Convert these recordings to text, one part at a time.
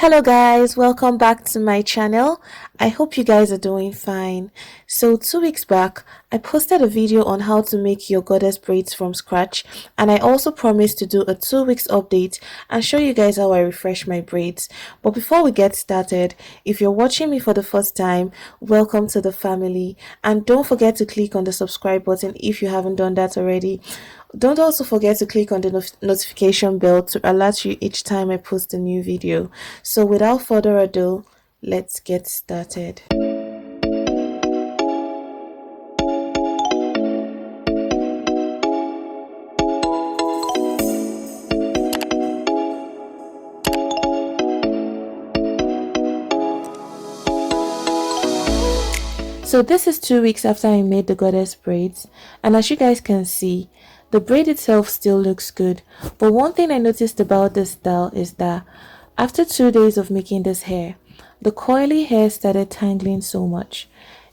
Hello guys, welcome back to my channel. I hope you guys are doing fine. So 2 weeks back, I posted a video on how to make your goddess braids from scratch, and I also promised to do a 2 weeks update and show you guys how I refresh my braids. But before we get started, if you're watching me for the first time, welcome to the family, and don't forget to click on the subscribe button if you haven't done that already. Don't also forget to click on the notification bell to alert you each time I post a new video. So without further ado, let's get started. So this is 2 weeks after I made the goddess braids, and as you guys can see, the braid itself still looks good. But one thing I noticed about this style is that after 2 days of making this hair, the coily hair started tangling so much.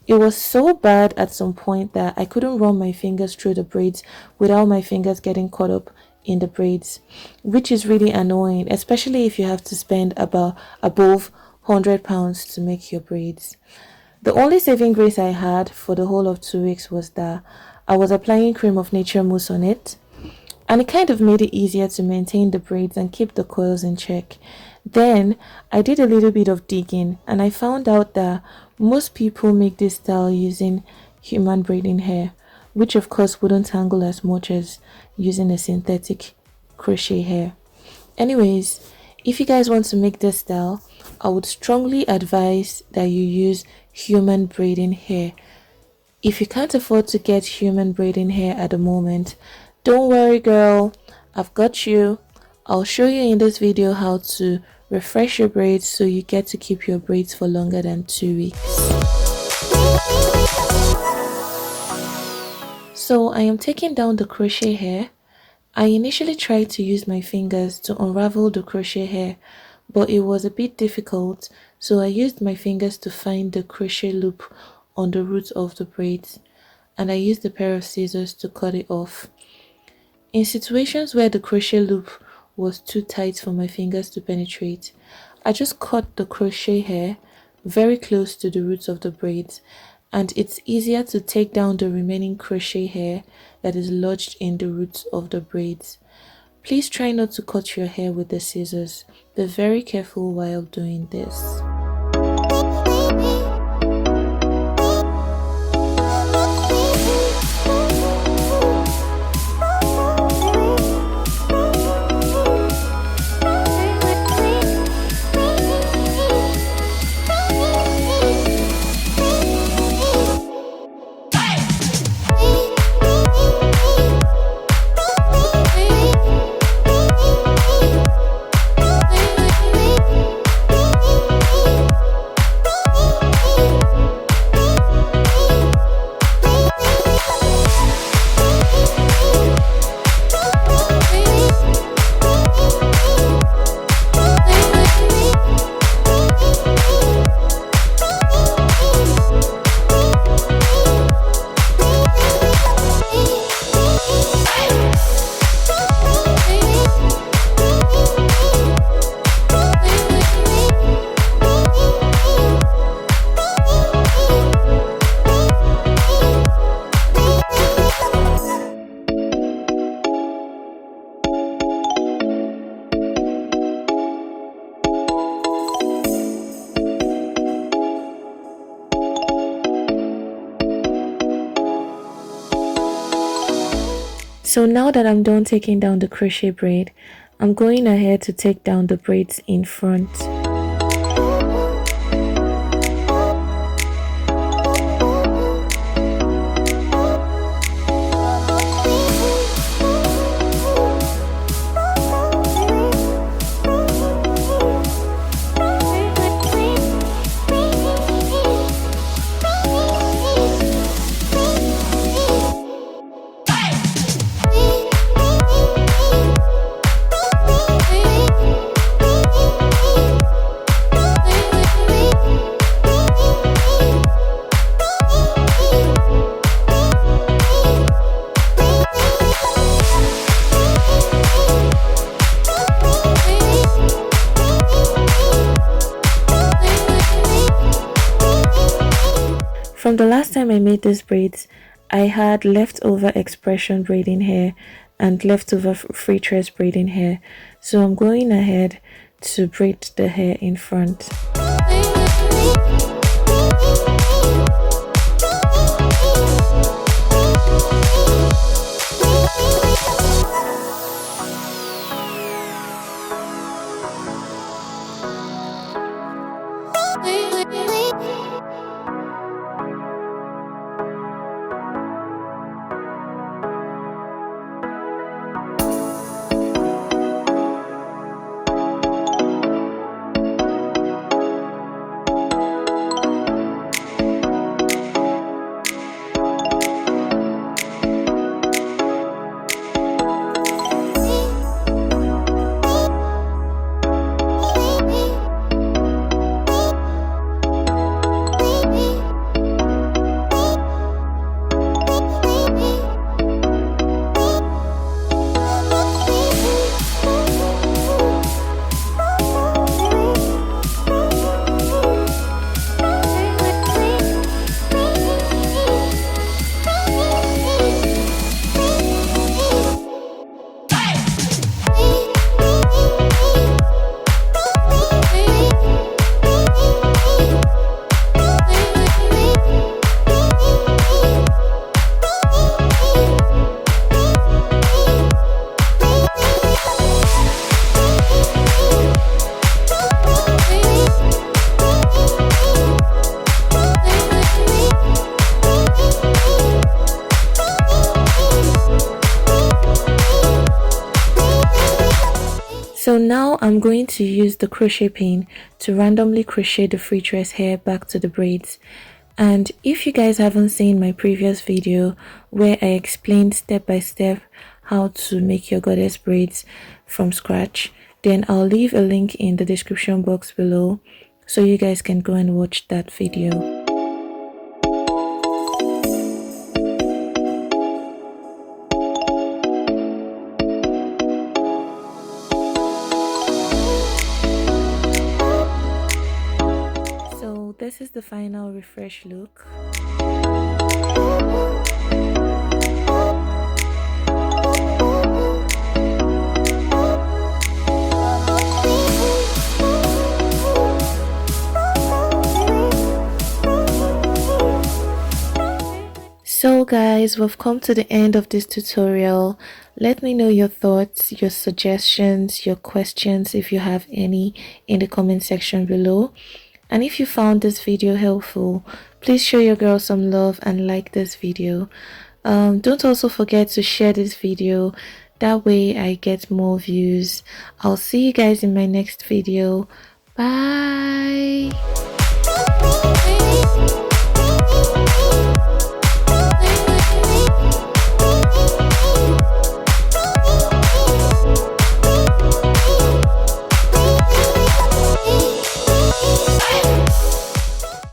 It was so bad at some point that I couldn't run my fingers through the braids without my fingers getting caught up in the braids, which is really annoying, especially if you have to spend above £100 to make your braids. The only saving grace I had for the whole of 2 weeks was that I was applying cream of nature mousse on it, and it kind of made it easier to maintain the braids and keep the coils in check. Then I did a little bit of digging and I found out that most people make this style using human braiding hair, which of course wouldn't tangle as much as using a synthetic crochet hair. Anyways, if you guys want to make this style, I would strongly advise that you use human braiding hair. If you can't afford to get human braiding hair at the moment, don't worry girl, I've got you. I'll show you in this video how to refresh your braids so you get to keep your braids for longer than 2 weeks. So I am taking down the crochet hair. I initially tried to use my fingers to unravel the crochet hair, but it was a bit difficult, so I used my fingers to find the crochet loop on the root of the braids, and I used a pair of scissors to cut it off. In situations where the crochet loop was too tight for my fingers to penetrate, I just cut the crochet hair very close to the roots of the braids, and it's easier to take down the remaining crochet hair that is lodged in the roots of the braids. Please try not to cut your hair with the scissors. Be very careful while doing this. So now that I'm done taking down the crochet braid, I'm going ahead to take down the braids in front. From the last time I made these braids, I had leftover expression braiding hair and leftover freetress braiding hair, so I'm going ahead to braid the hair in front. So now I'm going to use the crochet pin to randomly crochet the freetress hair back to the braids. And if you guys haven't seen my previous video where I explained step by step how to make your goddess braids from scratch, then I'll leave a link in the description box below so you guys can go and watch that video. This is the final refresh look. So guys, we've come to the end of this tutorial. Let me know your thoughts, your suggestions, your questions if you have any in the comment section below. And if you found this video helpful, please show your girl some love and like this video. Don't also forget to share this video, that way I get more views. I'll see you guys in my next video. Bye.